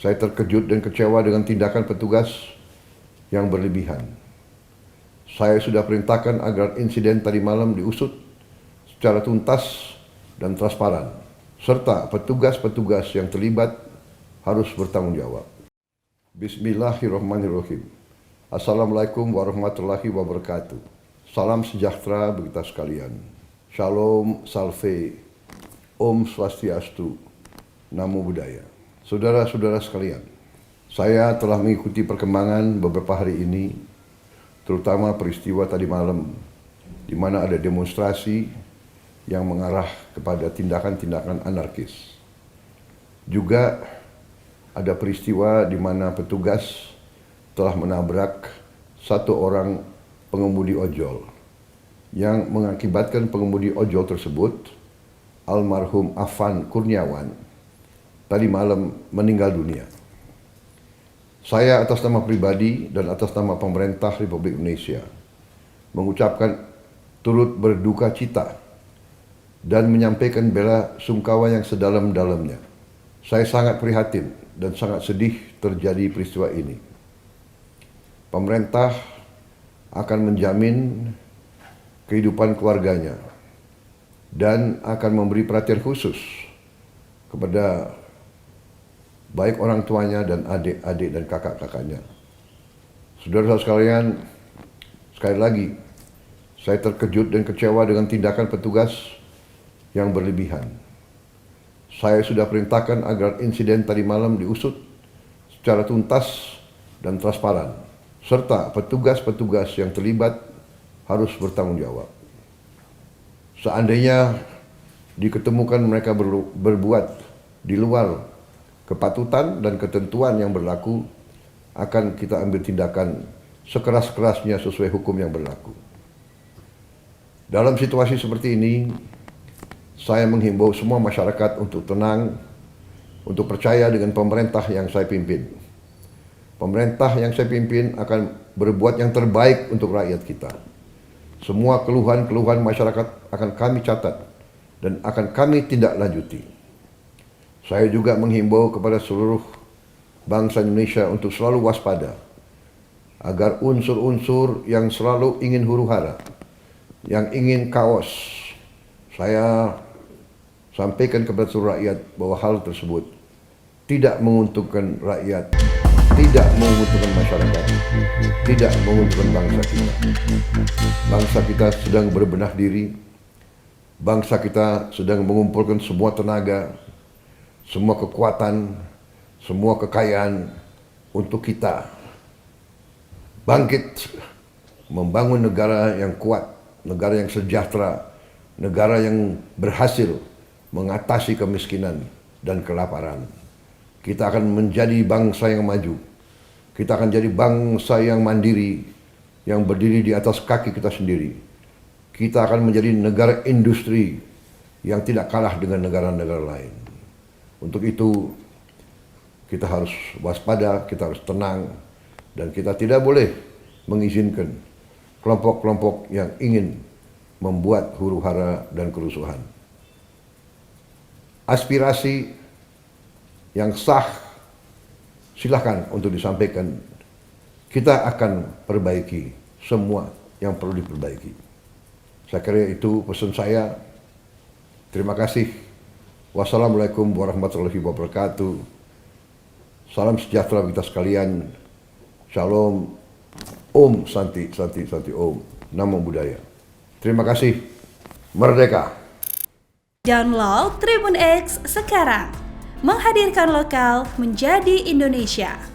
Saya terkejut dan kecewa dengan tindakan petugas yang berlebihan. Saya sudah perintahkan agar insiden tadi malam diusut secara tuntas dan transparan, serta petugas-petugas yang terlibat harus bertanggung jawab. Bismillahirrahmanirrahim. Assalamualaikum warahmatullahi wabarakatuh. Salam sejahtera bagi kita sekalian. Shalom, salve, Om Swastiastu, Namo Buddhaya. Saudara-saudara sekalian, saya telah mengikuti perkembangan beberapa hari ini, terutama peristiwa tadi malam, di mana ada demonstrasi yang mengarah kepada tindakan-tindakan anarkis. Juga ada peristiwa di mana petugas telah menabrak satu orang pengemudi ojol yang mengakibatkan pengemudi ojol tersebut, almarhum Afan Kurniawan, tadi malam meninggal dunia. Saya atas nama pribadi dan atas nama pemerintah Republik Indonesia mengucapkan turut berduka cita dan menyampaikan bela sungkawa yang sedalam-dalamnya. Saya sangat prihatin dan sangat sedih terjadi peristiwa ini. Pemerintah akan menjamin kehidupan keluarganya dan akan memberi perhatian khusus kepada baik orang tuanya dan adik-adik dan kakak-kakaknya. Saudara-saudara sekalian, sekali lagi, saya terkejut dan kecewa dengan tindakan petugas yang berlebihan. Saya sudah perintahkan agar insiden tadi malam diusut secara tuntas dan transparan, serta petugas-petugas yang terlibat harus bertanggung jawab. Seandainya diketemukan mereka berbuat di luar kepatutan dan ketentuan yang berlaku, akan kita ambil tindakan sekeras-kerasnya sesuai hukum yang berlaku. Dalam situasi seperti ini, saya menghimbau semua masyarakat untuk tenang, untuk percaya dengan pemerintah yang saya pimpin. Pemerintah yang saya pimpin akan berbuat yang terbaik untuk rakyat kita. Semua keluhan-keluhan masyarakat akan kami catat dan akan kami tindak lanjuti. Saya juga menghimbau kepada seluruh bangsa Indonesia untuk selalu waspada agar unsur-unsur yang selalu ingin huru-hara, yang ingin kaos, saya sampaikan kepada seluruh rakyat bahwa hal tersebut tidak menguntungkan rakyat, tidak menguntungkan masyarakat, tidak menguntungkan bangsa kita. Bangsa kita sedang berbenah diri, bangsa kita sedang mengumpulkan semua tenaga, semua kekuatan, semua kekayaan untuk kita bangkit membangun negara yang kuat, negara yang sejahtera, negara yang berhasil mengatasi kemiskinan dan kelaparan. Kita akan menjadi bangsa yang maju. Kita akan jadi bangsa yang mandiri, yang berdiri di atas kaki kita sendiri. Kita akan menjadi negara industri yang tidak kalah dengan negara-negara lain. Untuk itu, kita harus waspada, kita harus tenang, dan kita tidak boleh mengizinkan kelompok-kelompok yang ingin membuat huru-hara dan kerusuhan. Aspirasi yang sah silakan untuk disampaikan. Kita akan perbaiki semua yang perlu diperbaiki. Saya kira itu pesan saya. Terima kasih. Wassalamualaikum warahmatullahi wabarakatuh. Salam sejahtera kita sekalian. Shalom. Om Santi, Santi, Santi Om. Namo Buddhaya. Terima kasih. Merdeka. Download Tribun X sekarang. Menghadirkan lokal menjadi Indonesia.